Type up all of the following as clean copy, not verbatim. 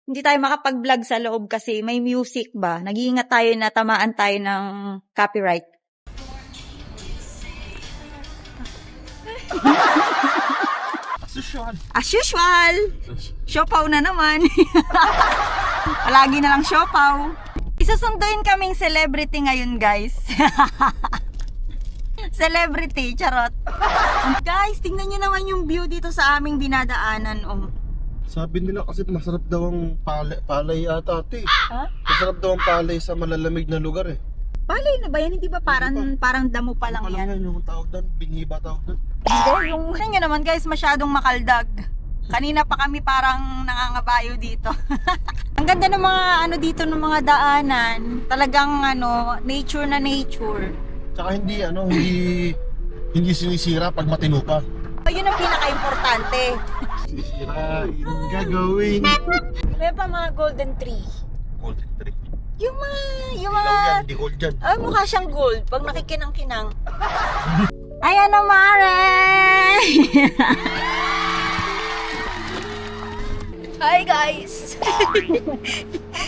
hindi tayo makapag-vlog sa loob kasi may music ba. Nag-iingat tayo na tamaan tayo ng copyright. As usual. Siopaw na naman. Palagi na lang siopaw. Isusunduin kaming celebrity ngayon, guys. Celebrity, charot. Guys, tingnan nyo naman yung view dito sa aming dinadaanan. Oh. Sabi nila kasi masarap daw ang palay ata, ate. Ha? Masarap daw ang palay sa malalamig na lugar eh. Palay na ba yan? Hindi ba parang damo pa lang yan? Yung tawag doon, biniba tawag doon. Hindi, yung nga naman guys, masyadong makaldag. Kanina pa kami parang nangangabayo dito. Ang ganda ng mga ano dito ng mga daanan. Talagang ano, nature na nature. Tsaka hindi sinisira pag matino pa. Yun ang pinaka-importante. Sisirain, gagawin. May pa mga golden tree. Golden tree. Yung Ilaw yan, di gold yan. ay, mukha siyang gold pag nakikinang-kinang. Ayan na, Mare! Hi, guys!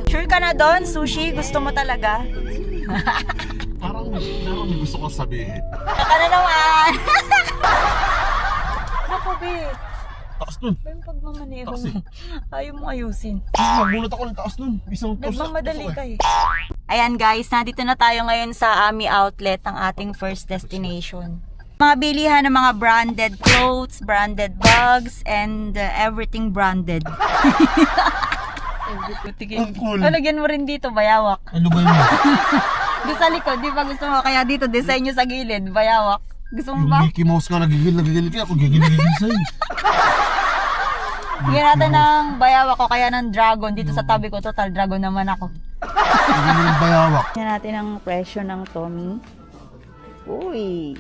Sure ka na doon? Sushi? Gusto mo talaga? Parang may gusto ko sabihin. Saka na naman! Naku, be. Taas nun. Ba yung pagmamaneho Taxi. mo? Ayaw mo ayusin. Nagulat ako ng taas nun. Isang Nagmamadali ka eh. Ayan guys, nandito na tayo ngayon sa Ami Outlet, ang ating first destination. Mga bilihan ng mga branded clothes, branded bags, and everything branded. Ang cool. Lagyan mo rin dito, bayawak. Ano ba yun? Doon sa likod, di ba gusto mo? Kaya dito, design nyo sa gilid, bayawak. Gusto mo ba? Yung Mickey Mouse ka, nagigil ka. Ako gigil sa'yo. Bigyan natin ng bayawak ko, kaya ng dragon. Dito sa tabi ko, total dragon naman ako. Gigil ng bayawak. Tingnan natin ang presyo ng Tommy. Uy.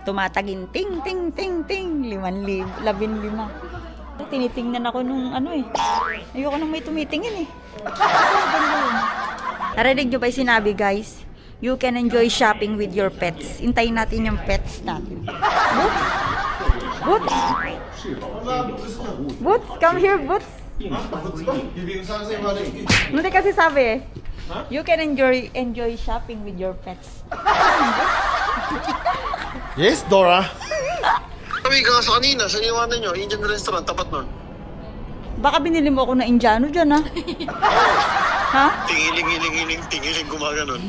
Tumatagin ting ting ting ting 15. Tinitingnan ako nung ano eh. Ayoko nang may tumitingin eh. Narinig nyo ba yung sinabi guys? You can enjoy shopping with your pets. Intayin natin yung pets natin. Boots? Boots? Boots? Come here, Boots. Bibigyan sa akin sa'yo, Hindi kasi sabi eh. You can enjoy shopping with your pets. Yes, Dora. Sabi ka sa kanina, sa iwanan nyo, Indian restaurant, tapat nun. Baka binili mo ako na Indiano dyan ha? Ha? Tingiling, gumaganon.